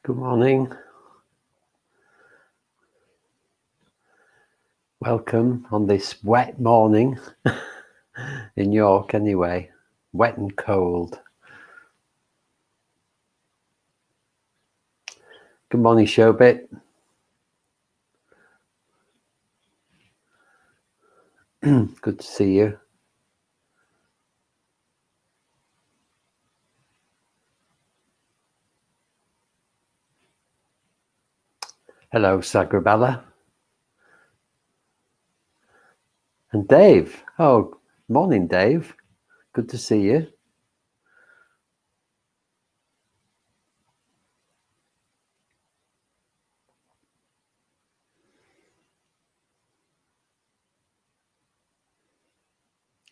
Good morning. Welcome on this wet morning in York anyway. Wet and cold. Good morning, Showbit. Good to see you. Hello, Sagrabella. And Dave. Oh, morning, Dave. Good to see you.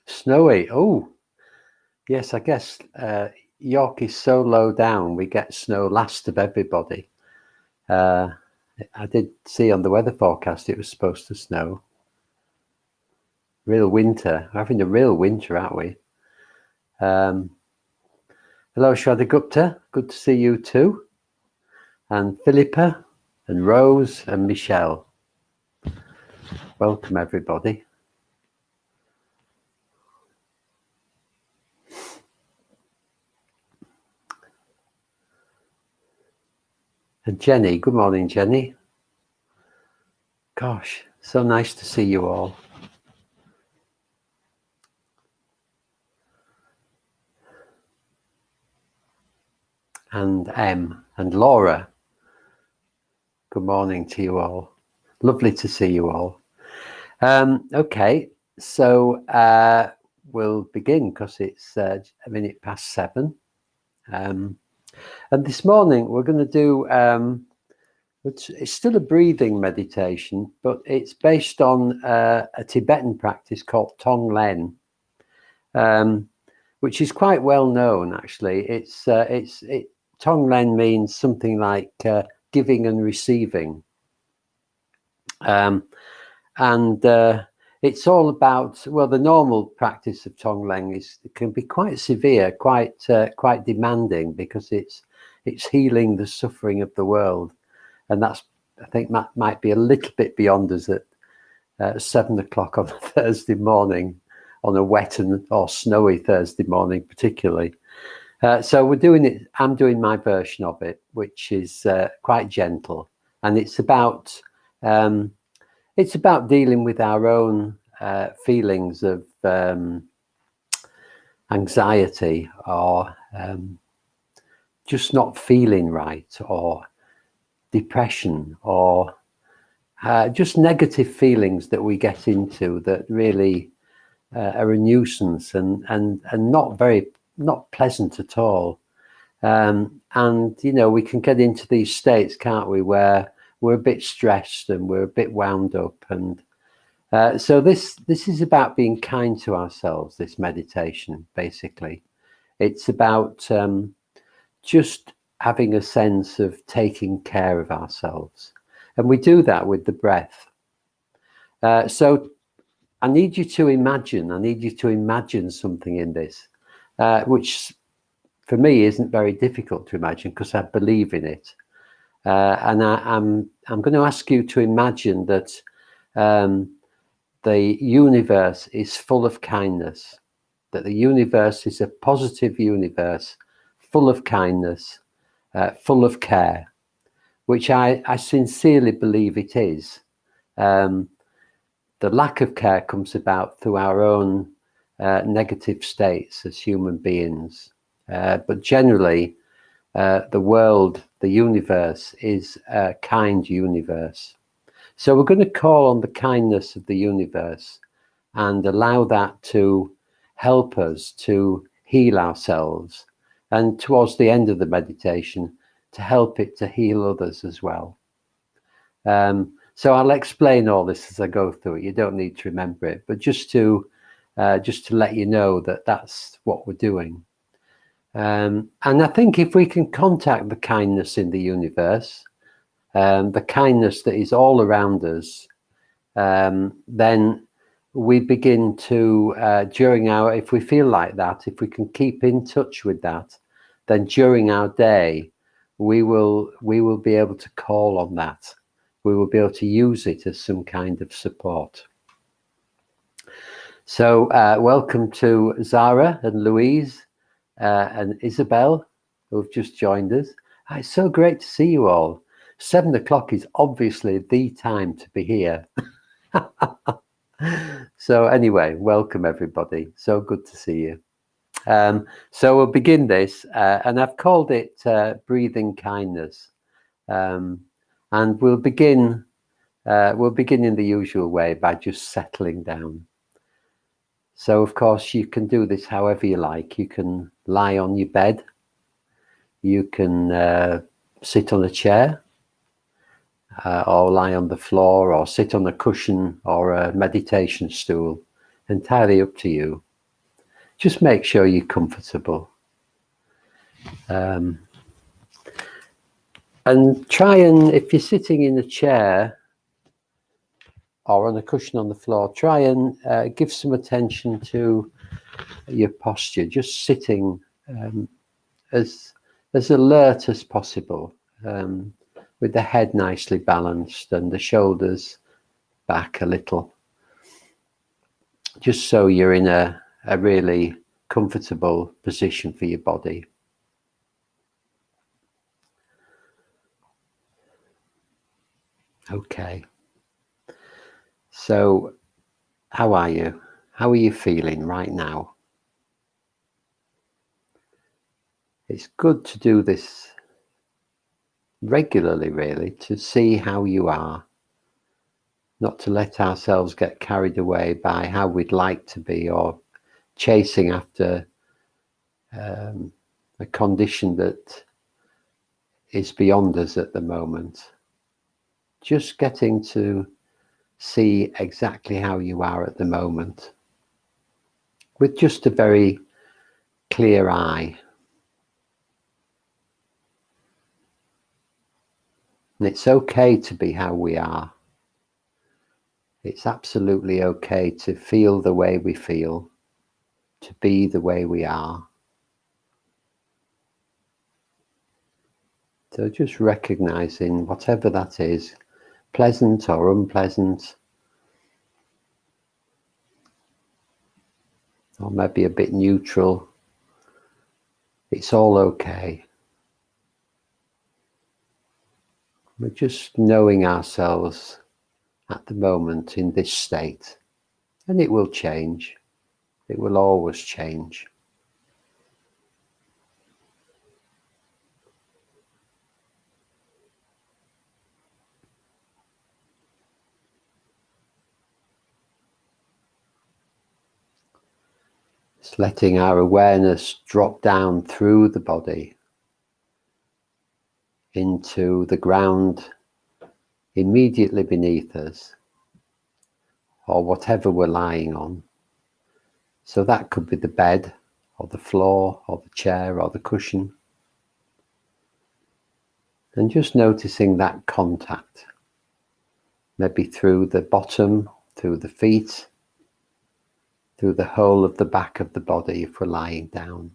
Snowy. Oh, yes, I guess York is so low down, we get snow last of everybody. I did see on the weather forecast it was supposed to snow. Real winter. We're having a real winter, aren't we? Hello, Shraddha Gupta. Good to see you too. And Philippa and Rose and Michelle. Welcome, everybody. And Jenny. Good morning, Jenny. Gosh, so nice to see you all. And and Laura. Good morning to you all. Lovely to see you all. Okay, so we'll begin because it's a minute past 7. And this morning we're going to do, it's still a breathing meditation, but it's based on a Tibetan practice called Tonglen, which is quite well known actually. Tonglen means something like giving and receiving. And it's all about, well, the normal practice of Tonglen can be quite severe, quite demanding, because it's healing the suffering of the world, and that's, I think, might be a little bit beyond us at 7 o'clock on a Thursday morning, on a wet or snowy Thursday morning, particularly. So we're doing it. I'm doing my version of it, which is quite gentle, and it's about dealing with our own feelings of anxiety, or just not feeling right, or depression, or just negative feelings that we get into that really are a nuisance and not pleasant at all. And you know, we can get into these states, can't we, where we're a bit stressed and we're a bit wound up, and so this is about being kind to ourselves. This meditation, basically, it's about just having a sense of taking care of ourselves, and we do that with the breath. So I need you to imagine something in this, which for me isn't very difficult to imagine because I believe in it. And I'm going to ask you to imagine that the universe is full of kindness, that the universe is a positive universe, full of kindness, full of care, which I sincerely believe it is. The lack of care comes about through our own negative states as human beings, but generally the world, the universe, is a kind universe. So we're going to call on the kindness of the universe and allow that to help us to heal ourselves, and towards the end of the meditation to help it to heal others as well. So I'll explain all this as I go through it. You don't need to remember it, but just to let you know that that's what we're doing. And I think if we can contact the kindness in the universe, the kindness that is all around us, then we begin to, if we feel like that, if we can keep in touch with that, then during our day, we will be able to call on that. We will be able to use it as some kind of support. So welcome to Zara and Louise and Isabel, who have just joined us. It's so great to see you all. 7 o'clock is obviously the time to be here. So anyway, welcome everybody. So good to see you. So we'll begin this, and I've called it Breathing Kindness. And we'll begin in the usual way by just settling down. So of course you can do this however you like. You can lie on your bed, you can sit on a chair, or lie on the floor, or sit on a cushion or a meditation stool. Entirely up to you. Just make sure you're comfortable. And try and, if you're sitting in a chair or on a cushion on the floor, try and give some attention to your posture, just sitting as alert as possible, with the head nicely balanced and the shoulders back a little, just so you're in a really comfortable position for your body. Okay. So how are you? How are you feeling right now? It's good to do this regularly, really, to see how you are, not to let ourselves get carried away by how we'd like to be, or chasing after a condition that is beyond us at the moment. Just getting to see exactly how you are at the moment with just a very clear eye. And it's okay to be how we are. It's absolutely okay to feel the way we feel, to be the way we are. So just recognizing whatever that is, pleasant or unpleasant, or maybe a bit neutral, it's all okay. We're just knowing ourselves at the moment in this state, and it will change. It will always change. Just letting our awareness drop down through the body into the ground immediately beneath us, or whatever we're lying on. So that could be the bed, or the floor, or the chair, or the cushion. And just noticing that contact, maybe through the bottom, through the feet, through the whole of the back of the body if we're lying down.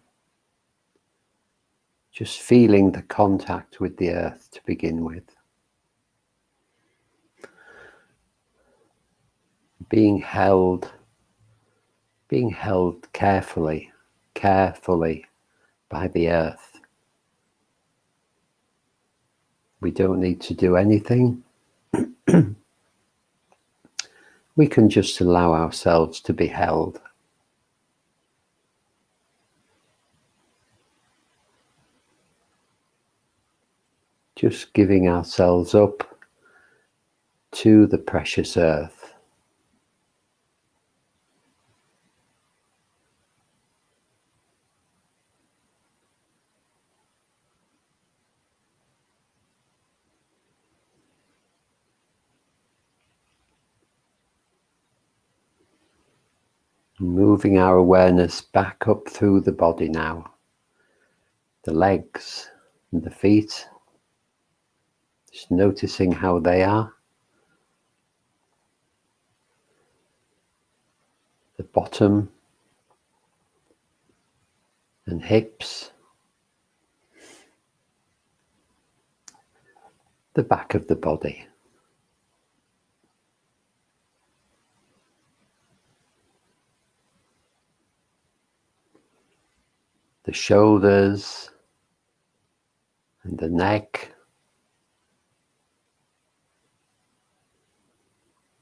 Just feeling the contact with the earth to begin with. Being held carefully by the earth. We don't need to do anything. We can just allow ourselves to be held. Just giving ourselves up to the precious earth. Moving our awareness back up through the body now. The legs and the feet. Just noticing how they are. The bottom and hips. the back of the body. The shoulders and the neck.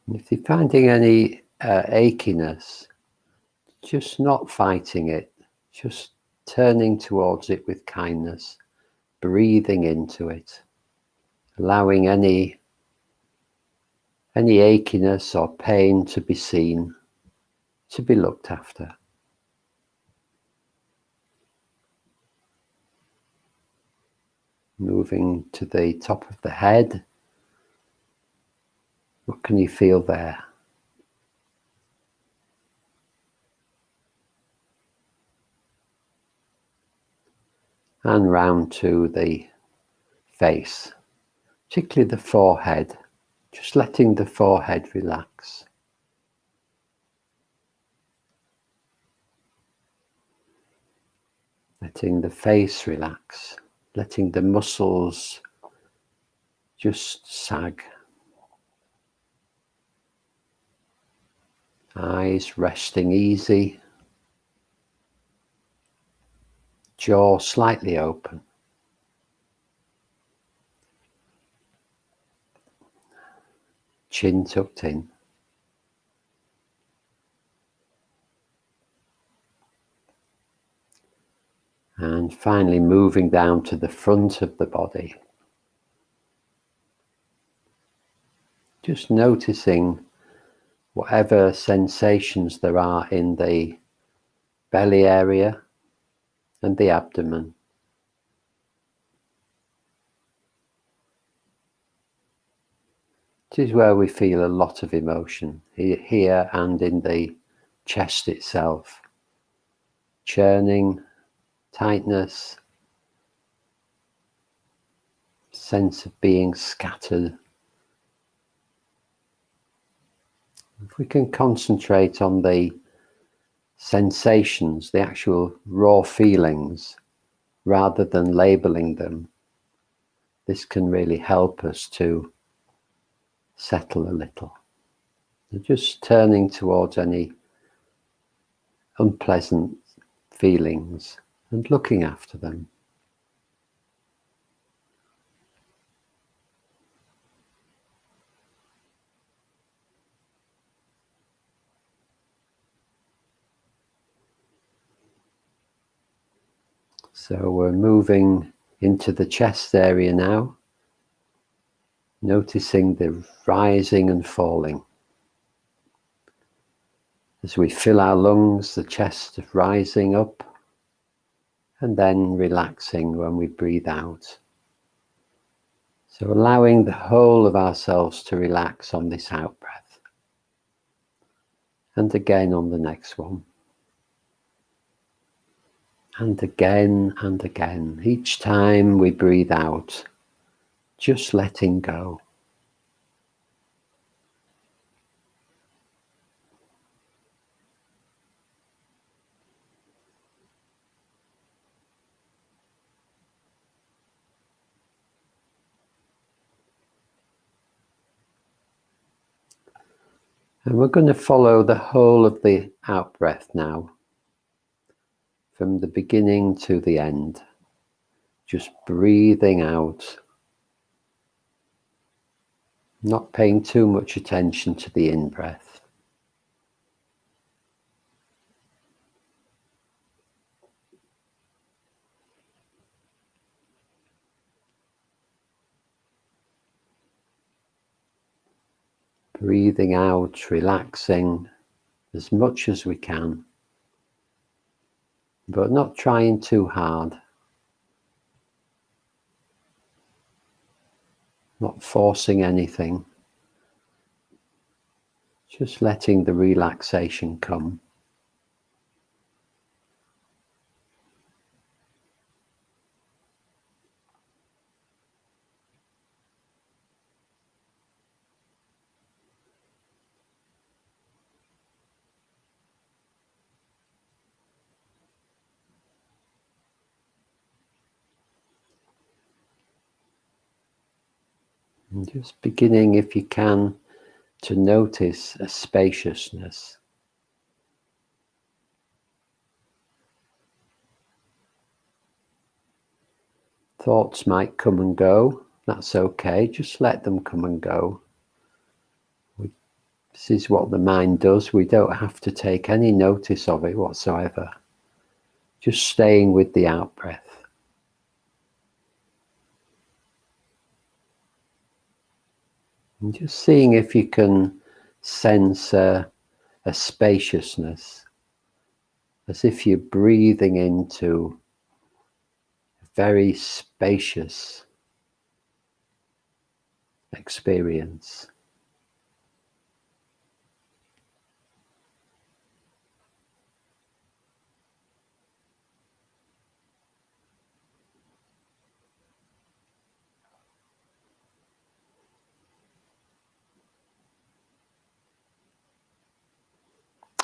And if you're finding any achiness, just not fighting it, just turning towards it with kindness, breathing into it, allowing any achiness or pain to be seen, to be looked after. Moving to the top of the head. What can you feel there? And round to the face, particularly the forehead. Just letting the forehead relax. Letting the face relax. Letting the muscles just sag. Eyes resting easy. Jaw slightly open. Chin tucked in. And finally moving down to the front of the body. Just noticing whatever sensations there are in the belly area and the abdomen. This is where we feel a lot of emotion, here and in the chest itself. Churning, tightness, sense of being scattered. If we can concentrate on the sensations, the actual raw feelings, rather than labeling them, this can really help us to settle a little. And just turning towards any unpleasant feelings and looking after them. So we're moving into the chest area now, noticing the rising and falling. As we fill our lungs, the chest rising up and then relaxing when we breathe out. So allowing the whole of ourselves to relax on this out breath. And again on the next one. And again and again. Each time we breathe out, just letting go. And we're going to follow the whole of the out breath now, from the beginning to the end. Just breathing out, not paying too much attention to the in breath. Breathing out, relaxing as much as we can, but not trying too hard. Not forcing anything. Just letting the relaxation come. And just beginning, if you can, to notice a spaciousness. Thoughts might come and go. That's okay. Just let them come and go. This is what the mind does. We don't have to take any notice of it whatsoever. Just staying with the out-breath. And just seeing if you can sense a spaciousness, as if you're breathing into a very spacious experience.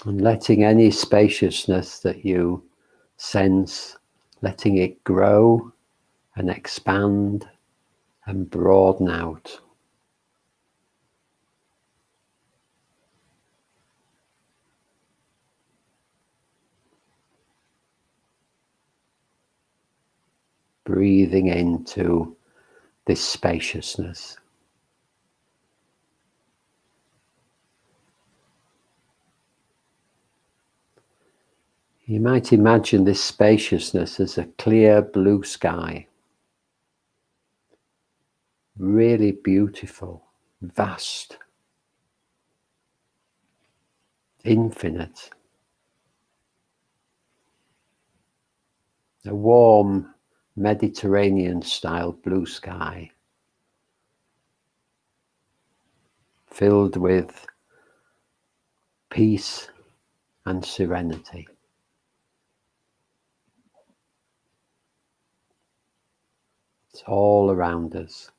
And letting any spaciousness that you sense, letting it grow and expand and broaden out. Breathing into this spaciousness. You might imagine this spaciousness as a clear blue sky. Really beautiful, vast, infinite. A warm Mediterranean style blue sky, filled with peace and serenity. It's all around us.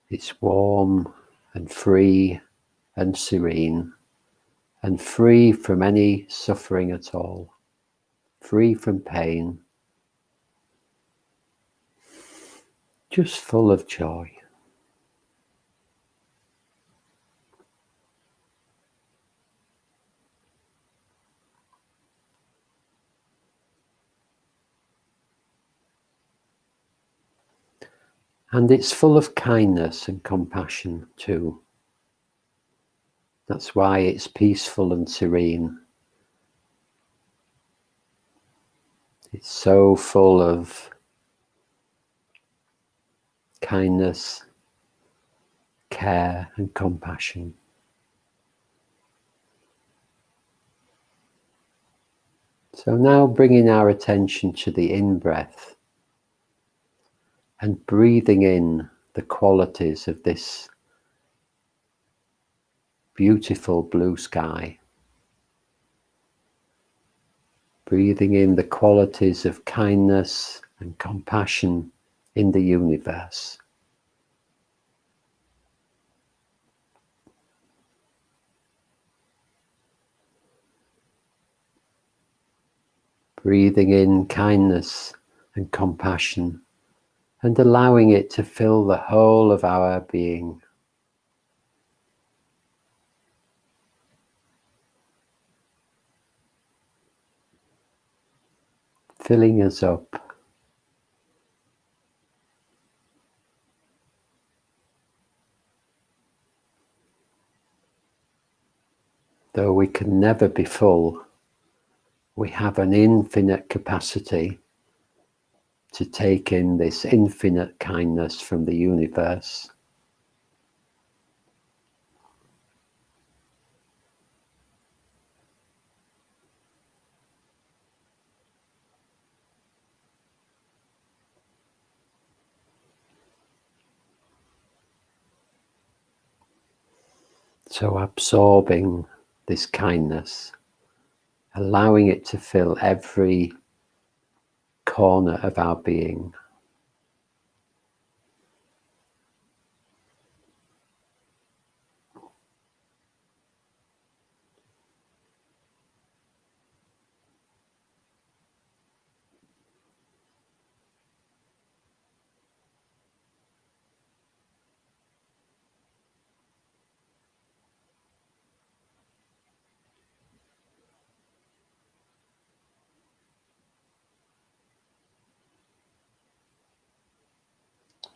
It's warm and free and serene and free from any suffering at all, free from pain, just full of joy. And it's full of kindness and compassion too. That's why it's peaceful and serene. It's so full of kindness, care and compassion. So now bringing our attention to the in-breath and breathing in the qualities of this beautiful blue sky. Breathing in the qualities of kindness and compassion in the universe. Breathing in kindness and compassion and allowing it to fill the whole of our being. Filling us up. Though we can never be full, we have an infinite capacity to take in this infinite kindness from the universe. So absorbing this kindness, allowing it to fill every corner of our being.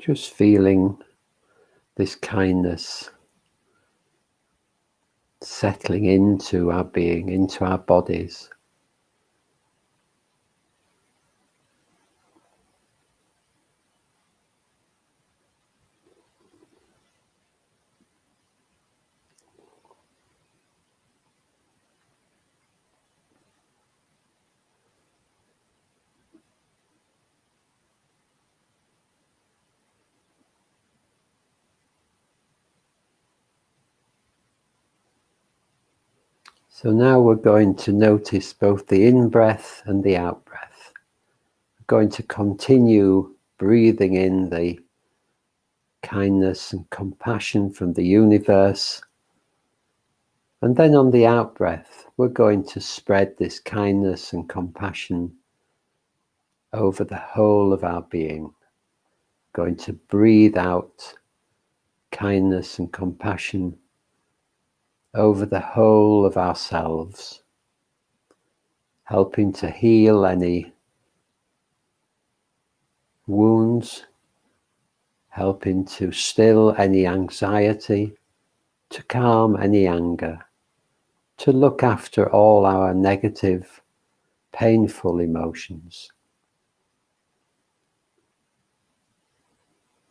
Just feeling this kindness settling into our being, into our bodies. So now we're going to notice both the in-breath and the out-breath. We're going to continue breathing in the kindness and compassion from the universe. And then on the out-breath, we're going to spread this kindness and compassion over the whole of our being. Going to breathe out kindness and compassion over the whole of ourselves, helping to heal any wounds, helping to still any anxiety, to calm any anger, to look after all our negative, painful emotions.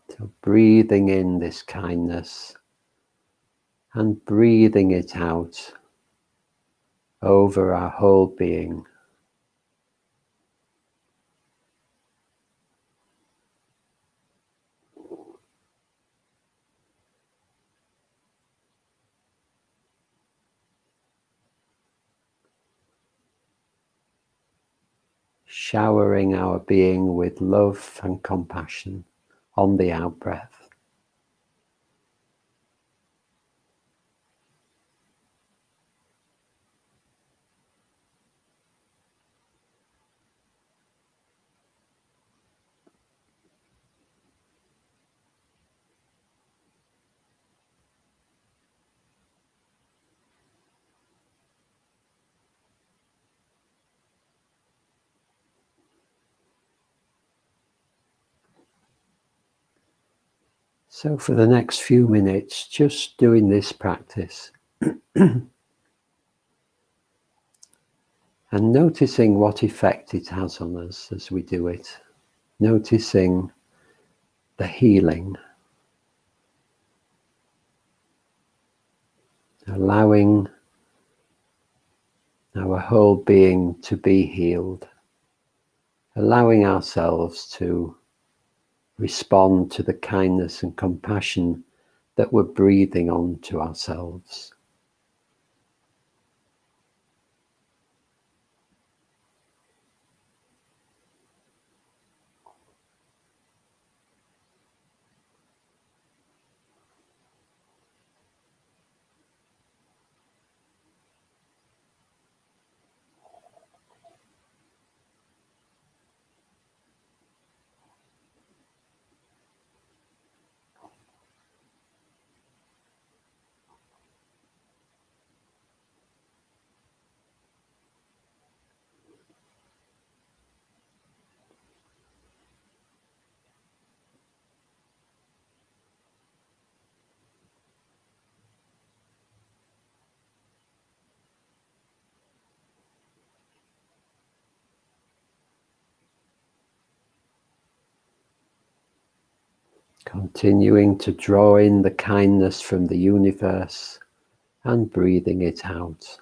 So breathing in this kindness and breathing it out over our whole being. Showering our being with love and compassion on the out-breath. So for the next few minutes, just doing this practice and noticing what effect it has on us as we do it. Noticing the healing, allowing our whole being to be healed, allowing ourselves to respond to the kindness and compassion that we're breathing onto ourselves. Continuing to draw in the kindness from the universe and breathing it out.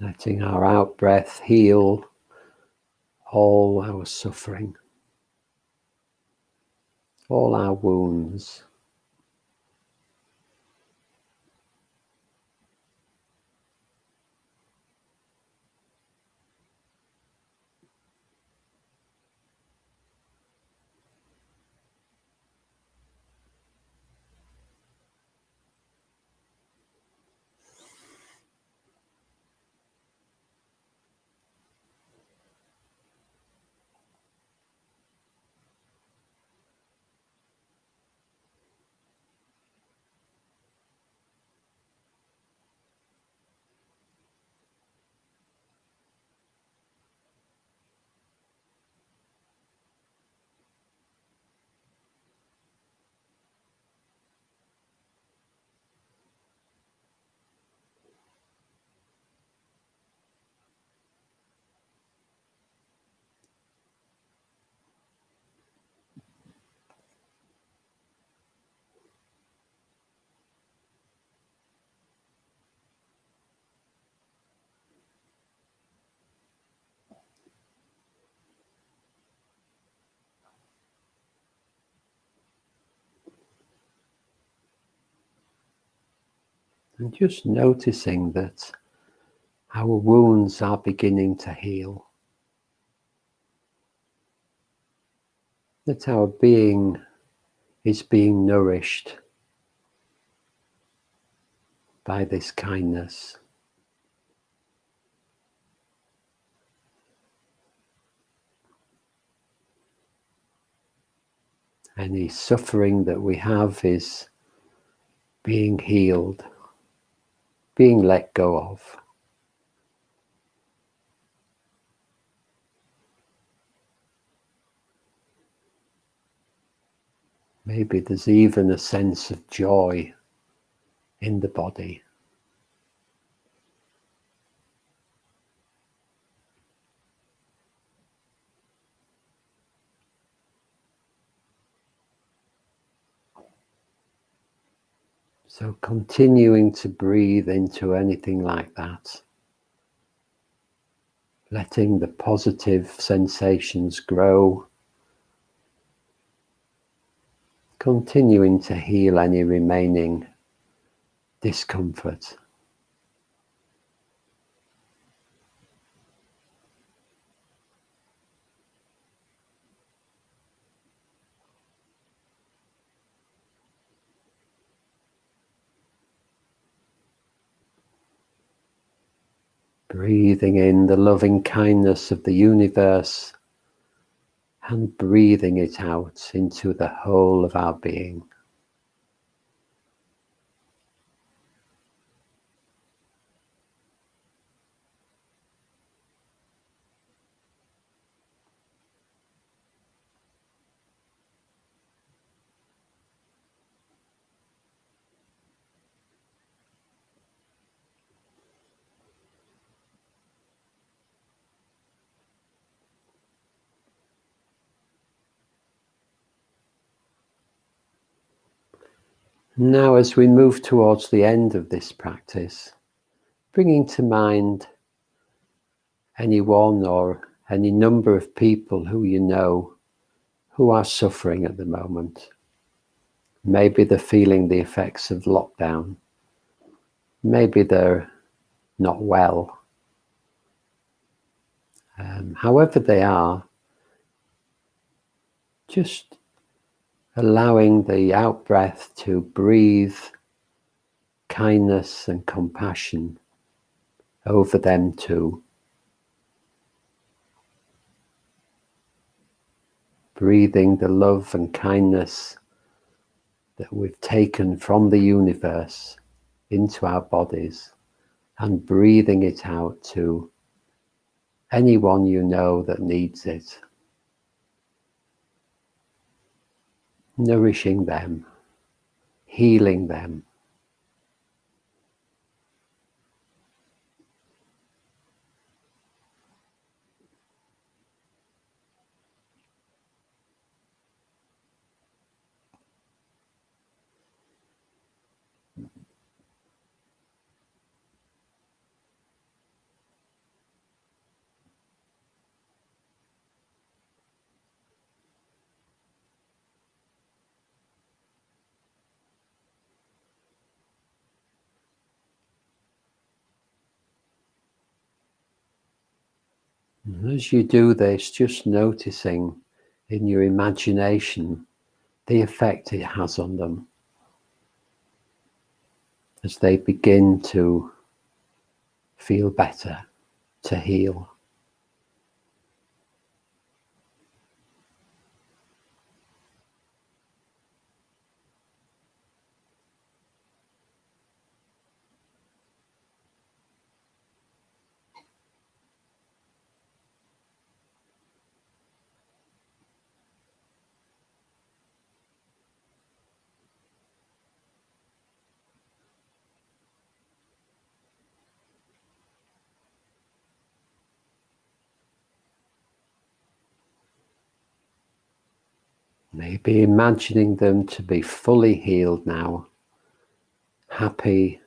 Letting our out-breath heal all our suffering, all our wounds. And just noticing that our wounds are beginning to heal. That our being is being nourished by this kindness. Any suffering that we have is being healed, being let go of. Maybe there's even a sense of joy in the body. So continuing to breathe into anything like that, letting the positive sensations grow, continuing to heal any remaining discomfort. Breathing in the loving kindness of the universe and breathing it out into the whole of our being. Now, as we move towards the end of this practice, bringing to mind anyone or any number of people who you know who are suffering at the moment. Maybe they're feeling the effects of lockdown. Maybe they're not well. However they are, just allowing the out-breath to breathe kindness and compassion over them too. Breathing the love and kindness that we've taken from the universe into our bodies and breathing it out to anyone you know that needs it. Nourishing them, healing them. And as you do this, just noticing in your imagination the effect it has on them as they begin to feel better, to heal. Maybe imagining them to be fully healed now, happy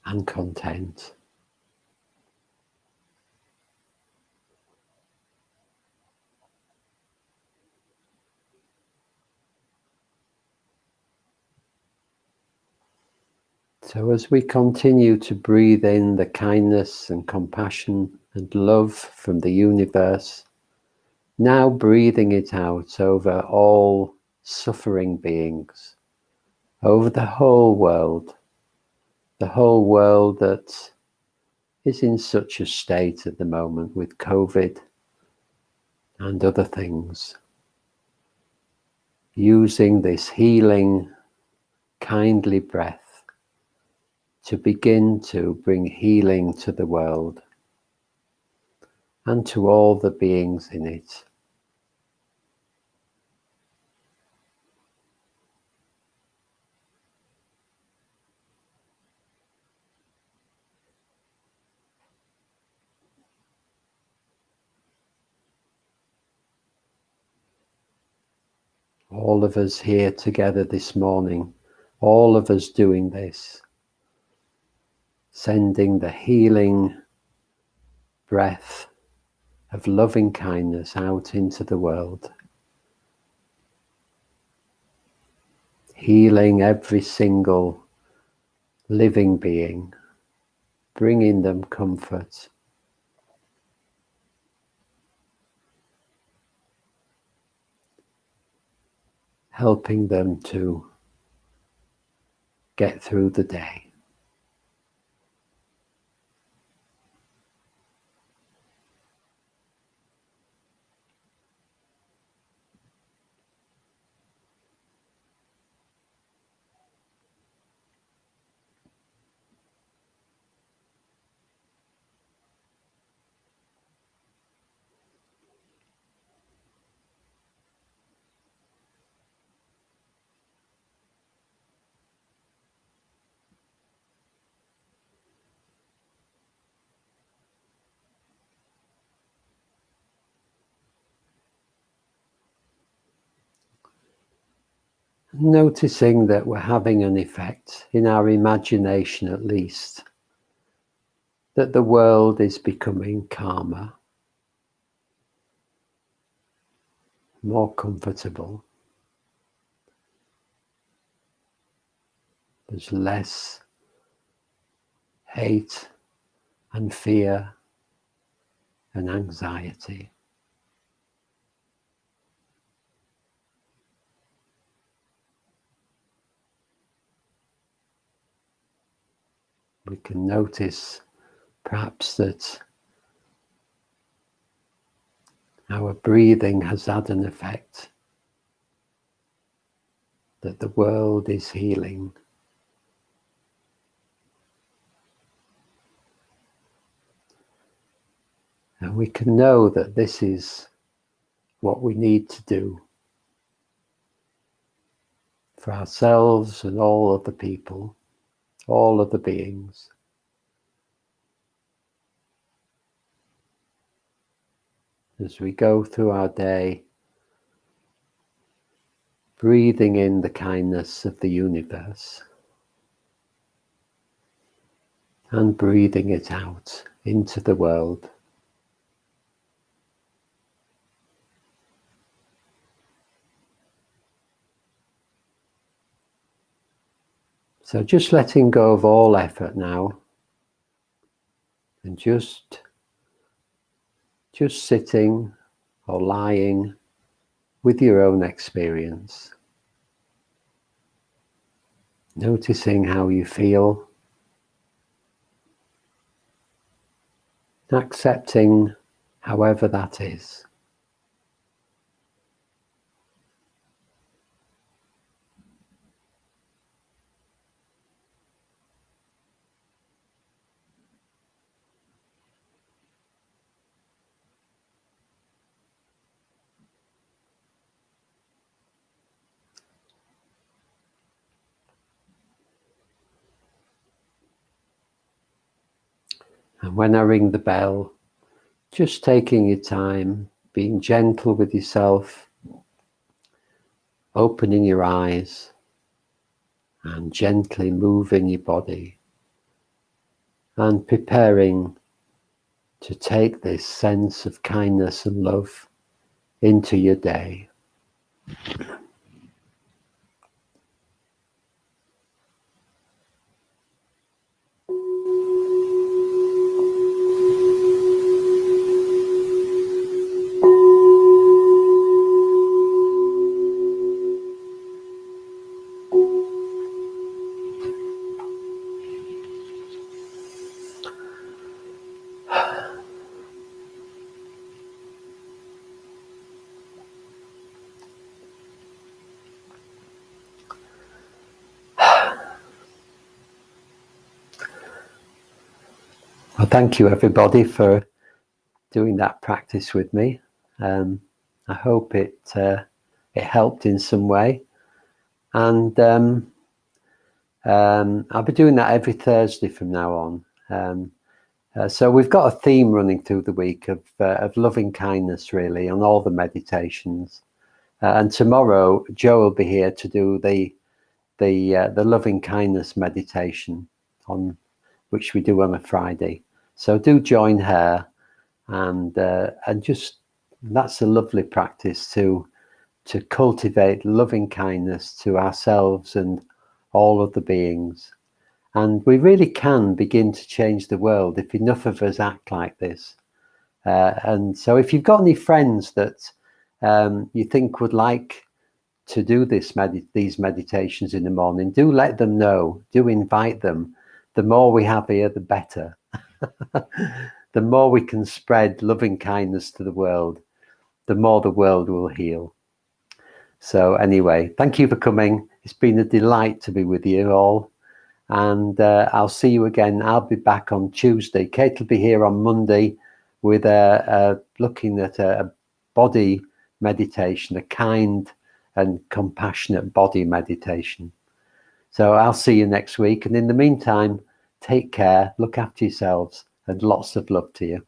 and content. So as we continue to breathe in the kindness and compassion and love from the universe, now breathing it out over all suffering beings, over the whole world that is in such a state at the moment with COVID and other things. Using this healing, kindly breath to begin to bring healing to the world and to all the beings in it. All of us here together this morning, all of us doing this, sending the healing breath of loving kindness out into the world, healing every single living being, bringing them comfort, helping them to get through the day. Noticing that we're having an effect, in our imagination at least, that the world is becoming calmer, more comfortable. There's less hate and fear and anxiety. We can notice perhaps that our breathing has had an effect, that the world is healing. And we can know that this is what we need to do for ourselves and all of the people, all of the beings. As we go through our day, breathing in the kindness of the universe and breathing it out into the world. So just letting go of all effort now and just sitting or lying with your own experience. Noticing how you feel, accepting however that is. And when I ring the bell, just taking your time, being gentle with yourself, opening your eyes and gently moving your body and preparing to take this sense of kindness and love into your day. Well, thank you everybody for doing that practice with me. I hope it helped in some way, and I'll be doing that every Thursday from now on. So we've got a theme running through the week of loving kindness, really, on all the meditations. And tomorrow, Jo will be here to do the loving kindness meditation, on which we do on a Friday. So do join her, and just that's a lovely practice to cultivate loving kindness to ourselves and all of the beings. And we really can begin to change the world if enough of us act like this. And so if you've got any friends that you think would like to do these meditations in the morning, do let them know, do invite them. The more we have here, the better. The more we can spread loving kindness to the world, the more the world will heal. So anyway, thank you for coming. It's been a delight to be with you all. And I'll see you again. I'll be back on Tuesday. Kate will be here on Monday with looking at a body meditation, a kind and compassionate body meditation. So I'll see you next week. And in the meantime, take care, look after yourselves, and lots of love to you.